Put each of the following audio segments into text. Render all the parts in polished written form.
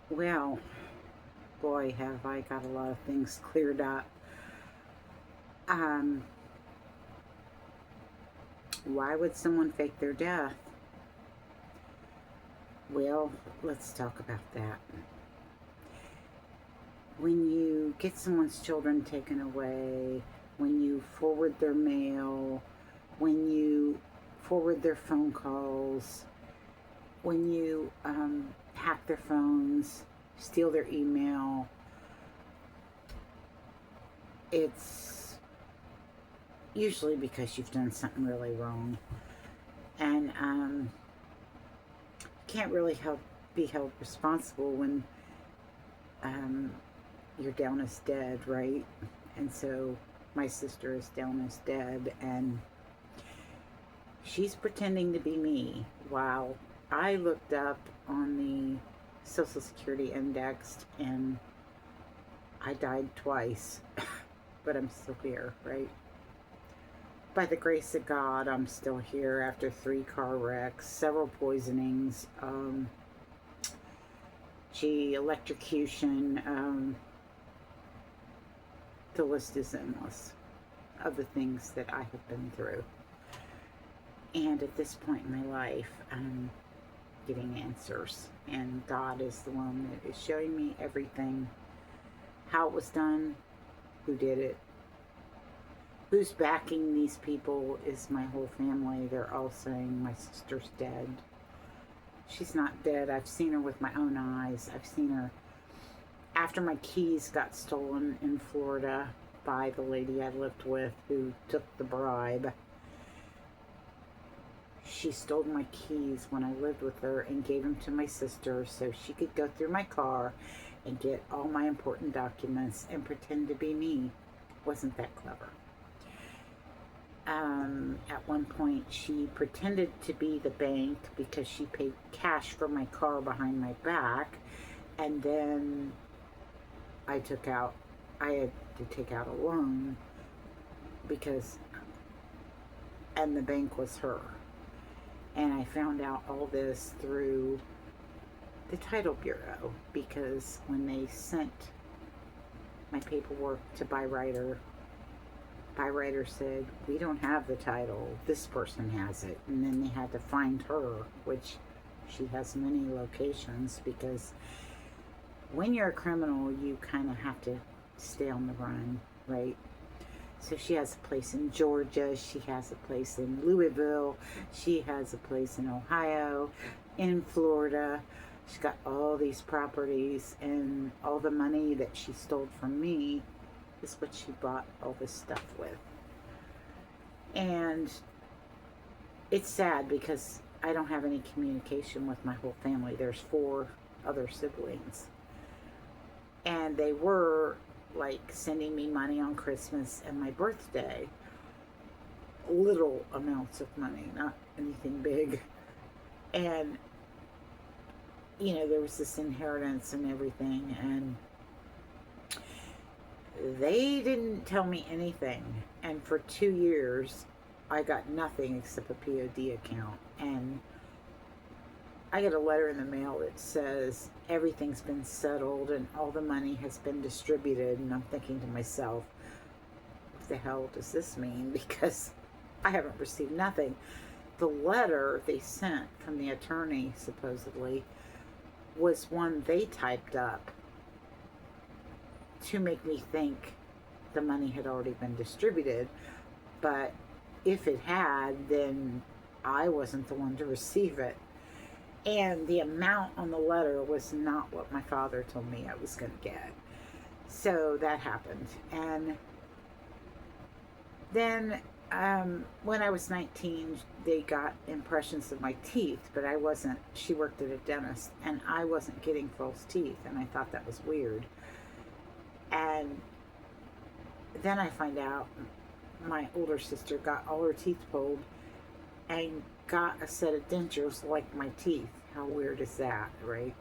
Well, boy, have I got a lot of things cleared up. Um, why would someone fake their death? Well, let's talk about that. When you get someone's children taken away, when you forward their mail, when you forward their phone calls, when you hack their phones, steal their email, it's usually because you've done something really wrong. And can't really be held responsible when um, you're down as dead, right? And so my sister is down as dead, and she's pretending to be me while I looked up on the Social Security index and I died twice, but I'm still here, right? By the grace of God, I'm still here after 3 car wrecks, several poisonings, electrocution. The list is endless of the things that I have been through. And at this point in my life, I'm getting answers. And God is the one that is showing me everything, how it was done, who did it, who's backing these people is my whole family. They're all saying my sister's dead. She's not dead. I've seen her with my own eyes. I've seen her after my keys got stolen in Florida by the lady I lived with who took the bribe. She stole my keys when I lived with her and gave them to my sister so she could go through my car and get all my important documents and pretend to be me. Wasn't that clever? At one point, she pretended to be the bank because she paid cash for my car behind my back, and then I had to take out a loan because, and the bank was her. And I found out all this through the title bureau because when they sent my paperwork to Byrider said, "We don't have the title, this person has it." And then they had to find her, which she has many locations because when you're a criminal, you kind of have to stay on the run, right? So she has a place in Georgia, she has a place in Louisville, she has a place in Ohio, in Florida. She's got all these properties, and all the money that she stole from me is what she bought all this stuff with. And it's sad because I don't have any communication with my whole family. There's 4 other siblings. And they were like sending me money on Christmas and my birthday. Little amounts of money, not anything big. And, there was this inheritance and everything. And they didn't tell me anything. And for 2 years, I got nothing except a POD account. And I get a letter in the mail that says everything's been settled and all the money has been distributed. And I'm thinking to myself, what the hell does this mean? Because I haven't received nothing. The letter they sent from the attorney, supposedly, was one they typed up to make me think the money had already been distributed. But if it had, then I wasn't the one to receive it. And the amount on the letter was not what my father told me I was going to get. So that happened. And then when I was 19, they got impressions of my teeth, but I wasn't. She worked at a dentist, and I wasn't getting false teeth, and I thought that was weird. And then I find out my older sister got all her teeth pulled and got a set of dentures like my teeth. How weird is that, right?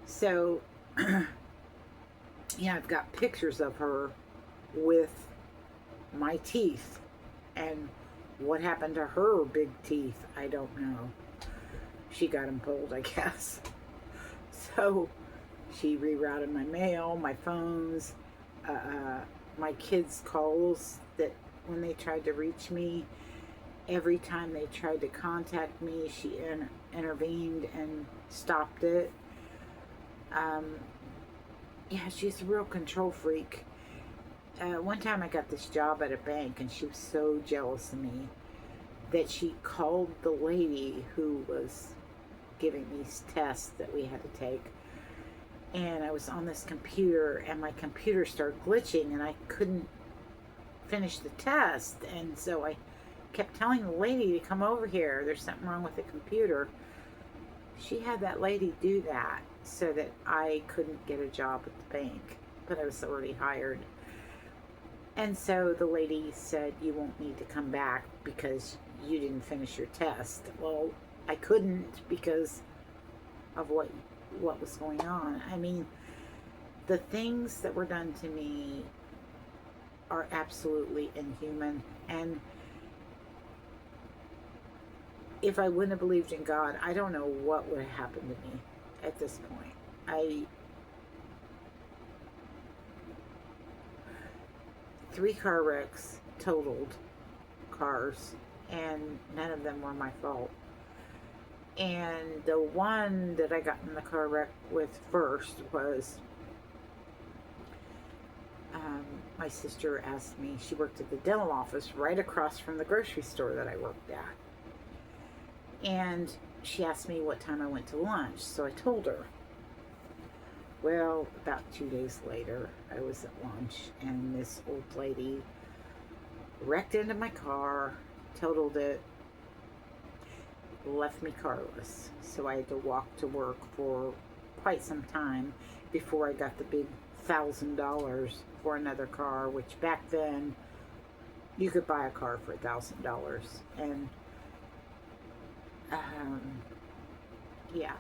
So, I've got pictures of her with my teeth. And what happened to her big teeth, I don't know. She got them pulled, I guess. So she rerouted my mail, my phones, my kids' calls, that when they tried to reach me, every time they tried to contact me, she intervened and stopped it. Yeah, she's a real control freak. One time I got this job at a bank, and she was so jealous of me that she called the lady who was giving these tests that we had to take. And I was on this computer, and my computer started glitching, and I couldn't finish the test. And so I kept telling the lady to come over here. There's something wrong with the computer. She had that lady do that so that I couldn't get a job at the bank, but I was already hired. And so the lady said, you won't need to come back because you didn't finish your test. Well, I couldn't because of what was going on. I mean, the things that were done to me are absolutely inhuman. And if I wouldn't have believed in God, I don't know what would have happened to me at this point. 3 car wrecks, totaled cars, and none of them were my fault. And the one that I got in the car wreck with first was, my sister asked me, she worked at the dental office right across from the grocery store that I worked at. And she asked me what time I went to lunch, so I told her. Well, about 2 days later, I was at lunch, and this old lady wrecked into my car, totaled it, left me carless. So I had to walk to work for quite some time before I got the big $1,000 for another car, which back then you could buy a car for $1,000. And yeah.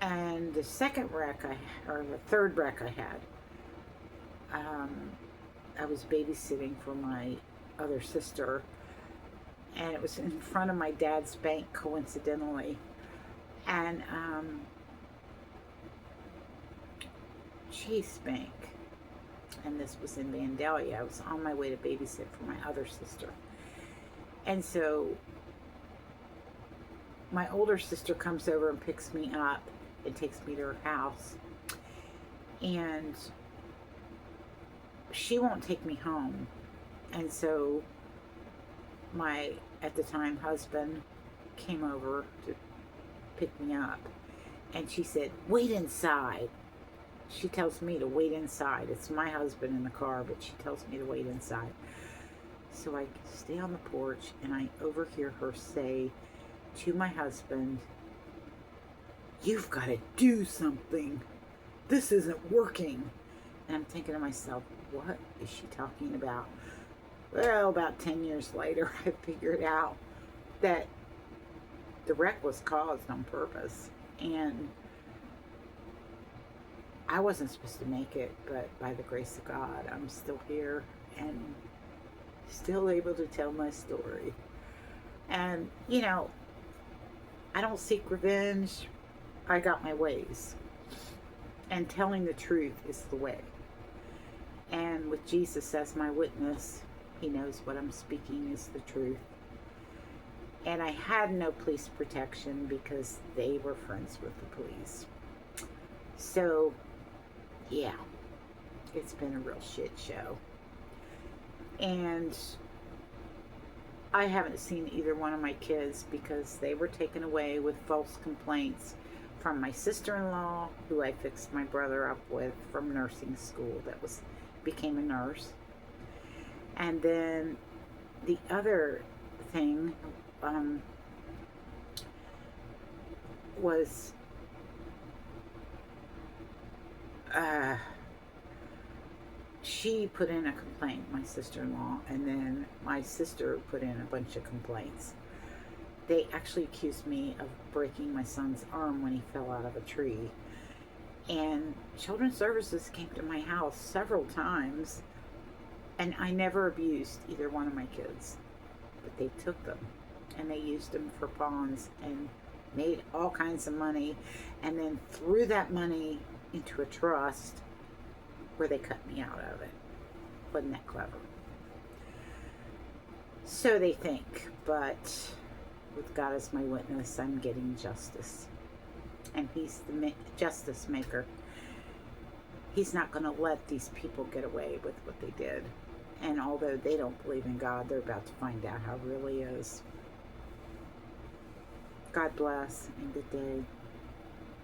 And the second wreck or the third wreck I had, I was babysitting for my other sister, and it was in front of my dad's bank, coincidentally. And Chase Bank, and this was in Vandalia. I was on my way to babysit for my other sister. And so my older sister comes over and picks me up and takes me to her house. And she won't take me home. And so my, at the time, husband came over to pick me up. And she said, wait inside. She tells me to wait inside. It's my husband in the car, but she tells me to wait inside. So I stay on the porch, and I overhear her say to my husband, you've got to do something. This isn't working. And I'm thinking to myself, what is she talking about? Well, about 10 years later, I figured out that the wreck was caused on purpose. And I wasn't supposed to make it, but by the grace of God, I'm still here and still able to tell my story. And, you know, I don't seek revenge. I got my ways. And telling the truth is the way. And with Jesus as my witness, he knows what I'm speaking is the truth. And I had no police protection because they were friends with the police. So, yeah, it's been a real shit show. And I haven't seen either one of my kids because they were taken away with false complaints from my sister-in-law, who I fixed my brother up with from nursing school, that became a nurse. And then the other thing was she put in a complaint, my sister-in-law, and then my sister put in a bunch of complaints. They actually accused me of breaking my son's arm when he fell out of a tree. And Children's Services came to my house several times, and I never abused either one of my kids. But they took them, and they used them for pawns and made all kinds of money, and then threw that money into a trust where they cut me out of it. Wasn't that clever? So they think, but with God as my witness, I'm getting justice. And He's the justice maker. He's not going to let these people get away with what they did. And although they don't believe in God, they're about to find out how it really is. God bless and good day.